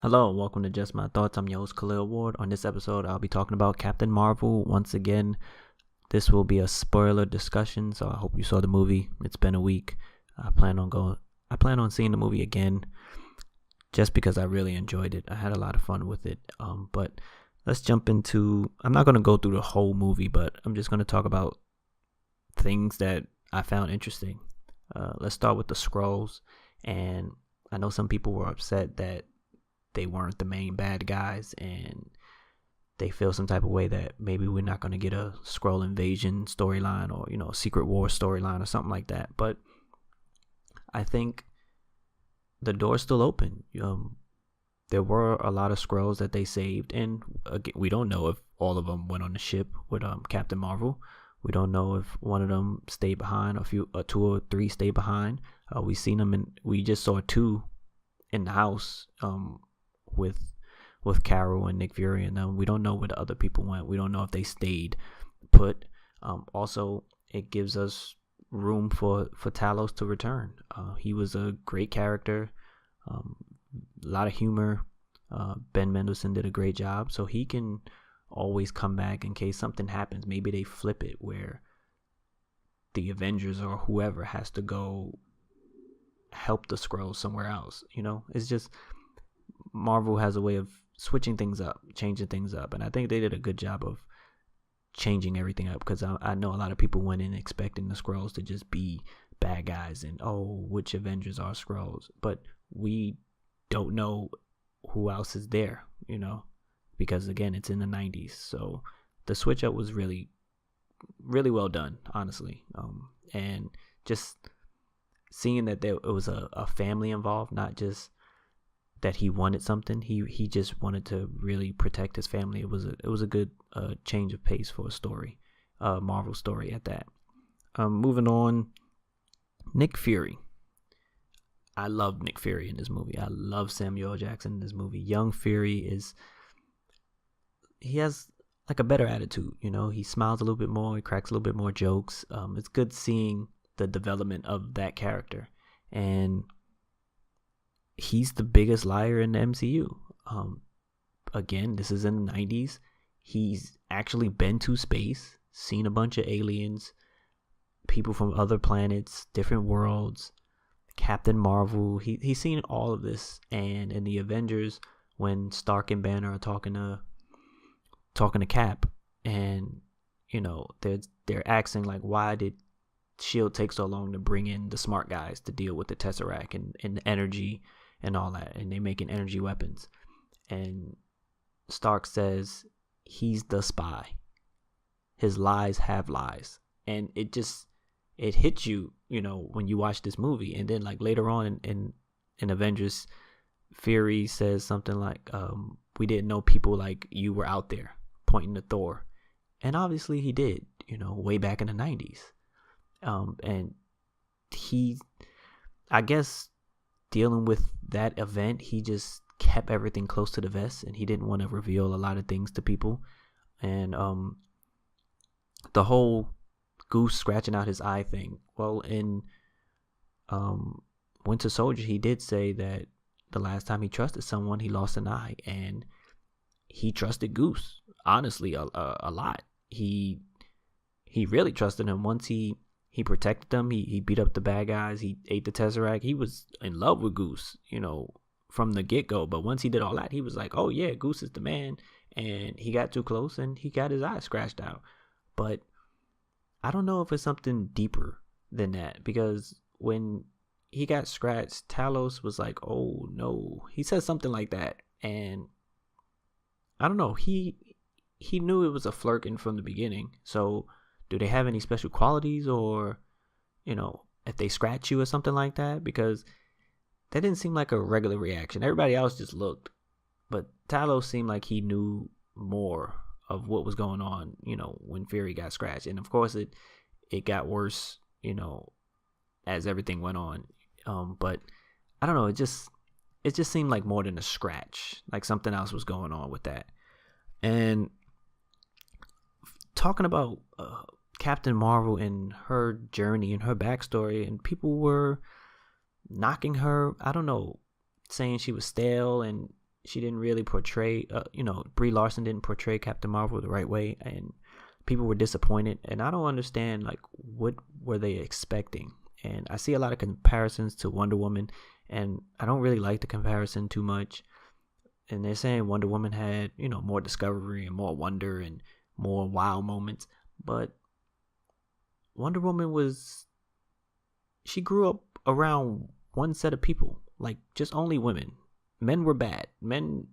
Hello, and welcome to Just My Thoughts. I'm your host, Khaleel Ward. On this episode, I'll be talking about Captain Marvel. Once again, this will be a spoiler discussion, so I hope you saw the movie. It's been a week. I plan on seeing the movie again just because I really enjoyed it. I had a lot of fun with it. But let's jump into I'm not going to go through the whole movie, but I'm just going to talk about things that I found interesting. Let's start with the scrolls. And I know some people were upset that they weren't the main bad guys, and they feel some type of way that maybe we're not going to get a scroll invasion storyline, or a secret war storyline or something like that. But I think the door's still open. There were a lot of scrolls that they saved, and again, we don't know if all of them went on the ship with Captain Marvel. We don't know if one of them stayed behind, two or three stayed behind. We just saw two in the house, with Carol and Nick Fury, and we don't know where the other people went. We don't know if they stayed put. Also, it gives us room for Talos to return. He was a great character, a lot of humor. Ben Mendelsohn did a great job, so he can always come back in case something happens. Maybe they flip it where the Avengers or whoever has to go help the Skrulls somewhere else. It's just Marvel has a way of switching things up, changing things up, and I think they did a good job of changing everything up, because I know a lot of people went in expecting the Skrulls to just be bad guys and, which Avengers are Skrulls, but we don't know who else is there, because again, it's in the 90s, so the switch up was really, really well done, honestly, and just seeing that it was a family involved, not just that he wanted something. He just wanted to really protect his family. It was a good change of pace for a story, Marvel story at that. Moving on, Nick Fury. I love Nick Fury in this movie. I love Samuel L. Jackson in this movie. Young Fury he has like a better attitude. He smiles a little bit more. He cracks a little bit more jokes. It's good seeing the development of that character, and he's the biggest liar in the MCU. Again, this is in the 90s. He's actually been to space, seen a bunch of aliens, people from other planets, different worlds, Captain Marvel. He's seen all of this. And in the Avengers, when Stark and Banner are talking to Cap, and they're asking, like, why did Shield take so long to bring in the smart guys to deal with the Tesseract and the energy and all that, and they making energy weapons, and Stark says he's the spy. His lies have lies, and it hits you, when you watch this movie. And then, like, later on in Avengers, Fury says something like, "We didn't know people like you were out there," pointing to Thor, and obviously he did, way back in the 90s, and he, I guess, dealing with that event, he just kept everything close to the vest, and he didn't want to reveal a lot of things to people. And the whole Goose scratching out his eye thing, well, in Winter Soldier, he did say that the last time he trusted someone, he lost an eye, and he trusted Goose, honestly, a lot. He really trusted him. Once he protected them. He beat up the bad guys. He ate the Tesseract. He was in love with Goose, from the get-go. But once he did all that, he was like, oh, yeah, Goose is the man. And he got too close, and he got his eye scratched out. But I don't know if it's something deeper than that, because when he got scratched, Talos was like, oh, no. He said something like that. And I don't know. He knew it was a flirting from the beginning. So do they have any special qualities, or, if they scratch you or something like that? Because that didn't seem like a regular reaction. Everybody else just looked. But Talos seemed like he knew more of what was going on, when Fury got scratched. And of course it got worse, as everything went on. But I don't know, it just seemed like more than a scratch. Like something else was going on with that. And talking about Captain Marvel and her journey and her backstory, and people were knocking her, I don't know, saying she was stale, and she didn't really portray, Brie Larson didn't portray Captain Marvel the right way, and people were disappointed. And I don't understand, like, what were they expecting? And I see a lot of comparisons to Wonder Woman, and I don't really like the comparison too much. And they're saying Wonder Woman had, more discovery and more wonder and more wow moments. But Wonder Woman she grew up around one set of people, like just only women. Men were bad. Men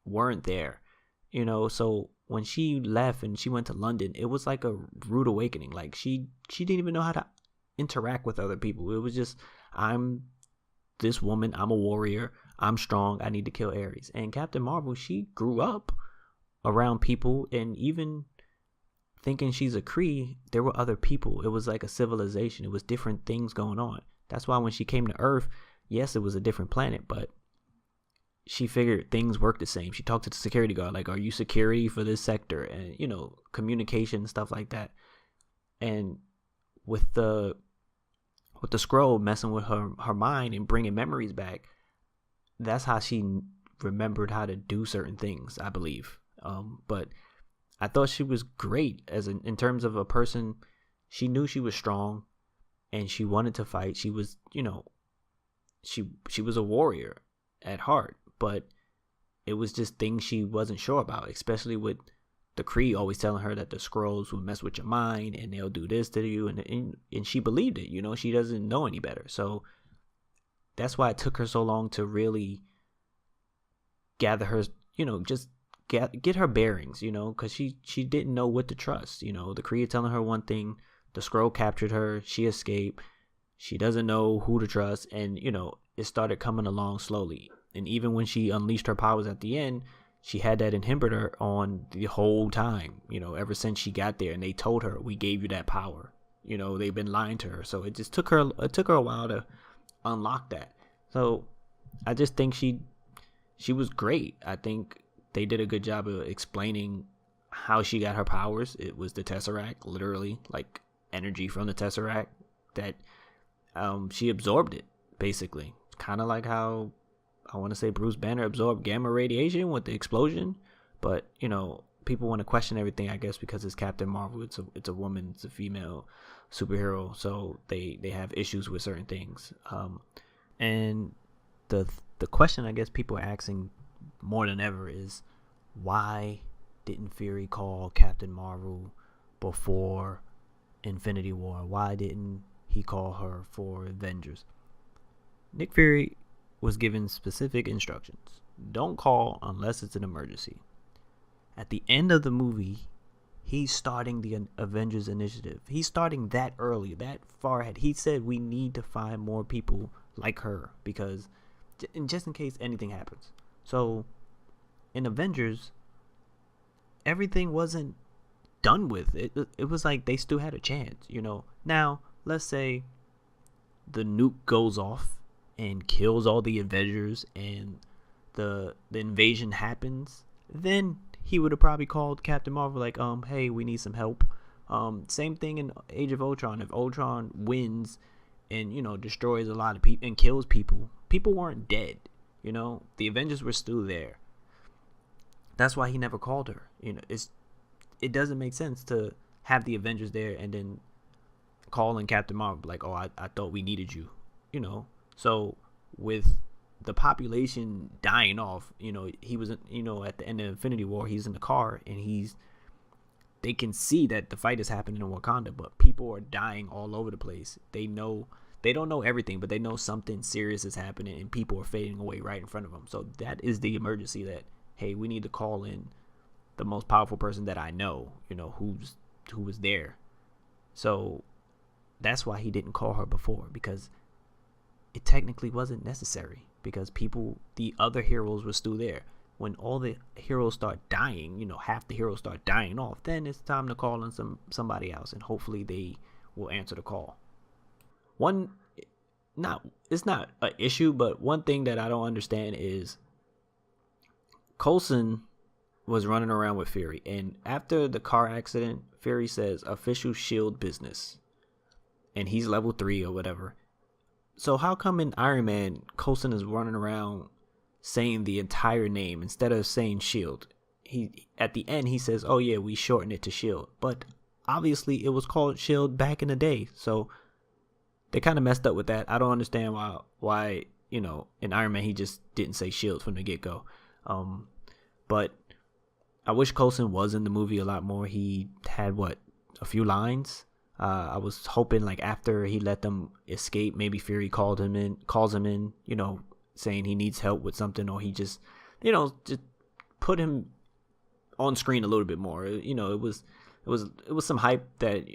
weren't there, so when she left and she went to London, it was like a rude awakening. Like she didn't even know how to interact with other people. It was just, I'm this woman, I'm a warrior, I'm strong, I need to kill Ares. And Captain Marvel, she grew up around people, and even thinking she's a Kree, there were other people. It was like a civilization. It was different things going on. That's why when she came to Earth, yes, it was a different planet, but she figured things worked the same. She talked to the security guard, like, are you security for this sector? And, communication, stuff like that. And with the scroll messing with her mind and bringing memories back, that's how she remembered how to do certain things, I believe. But I thought she was great in terms of a person. She knew she was strong, and she wanted to fight. She was, she was a warrior at heart, but it was just things she wasn't sure about, especially with the Kree always telling her that the Skrulls will mess with your mind and they'll do this to you, and she believed it. She doesn't know any better. So that's why it took her so long to really gather her, just get her bearings, because she didn't know what to trust. The Kree telling her one thing, the Skrull captured her, she escaped, she doesn't know who to trust, and it started coming along slowly. And even when she unleashed her powers at the end, she had that inhibitor on the whole time, ever since she got there, and they told her, we gave you that power. They've been lying to her. So it took her a while to unlock that. So I just think she was great. I think they did a good job of explaining how she got her powers. It was the Tesseract, literally, like energy from the Tesseract that she absorbed it, basically. Kind of like how I want to say Bruce Banner absorbed gamma radiation with the explosion. But, people want to question everything, I guess, because it's Captain Marvel. It's a woman, it's a female superhero, so they have issues with certain things. And the question I guess people are asking more than ever is, why didn't Fury call Captain Marvel before Infinity War? Why didn't he call her for Avengers? Nick Fury was given specific instructions. Don't call unless it's an emergency. At the end of the movie, he's starting the Avengers initiative. He's starting that early, that far ahead. He said we need to find more people like her, because just in case anything happens. So in Avengers, everything wasn't done with. It was like they still had a chance, Now, let's say the nuke goes off and kills all the Avengers and the invasion happens, then he would have probably called Captain Marvel, like, hey, we need some help. Same thing in Age of Ultron. If Ultron wins and destroys a lot of people and kills people weren't dead. The Avengers were still there. That's why he never called her. It doesn't make sense to have the Avengers there and then calling Captain Marvel, like, oh, I thought we needed you. So with the population dying off, he was, at the end of Infinity War, he's in the car and they can see that the fight is happening in Wakanda, but people are dying all over the place. They don't know everything, but they know something serious is happening and people are fading away right in front of them. So that is the emergency that, hey, we need to call in the most powerful person that I know, who was there. So that's why he didn't call her before, because it technically wasn't necessary, because the other heroes were still there. When all the heroes start dying, half the heroes start dying off, then it's time to call in somebody else, and hopefully they will answer the call. It's not an issue, but one thing that I don't understand is Coulson was running around with Fury, and after the car accident, Fury says official SHIELD business, and he's level 3 or whatever. So how come in Iron Man, Coulson is running around saying the entire name instead of saying Shield. He at the end he says, "Oh yeah, we shortened it to Shield," but obviously it was called Shield back in the day. So they kind of messed up with that. I don't understand why in Iron Man he just didn't say Shield from the get go. But I wish Coulson was in the movie a lot more. He had a few lines. I was hoping like after he let them escape, maybe Fury calls him in, saying he needs help with something, or he just put him on screen a little bit more. It was some hype that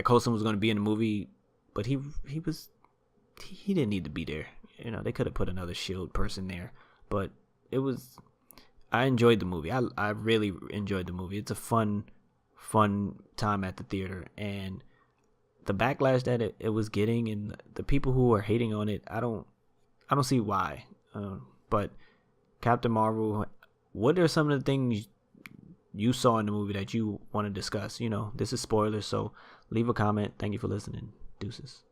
Coulson was going to be in the movie, but he didn't need to be there. They could have put another Shield person there, but I enjoyed the movie. I really enjoyed the movie. It's a fun time at the theater, and the backlash that it was getting and the people who are hating on it, I don't see why. But Captain Marvel, what are some of the things you saw in the movie that you want to discuss? This is spoilers, so leave a comment. Thank you for listening. Deuces.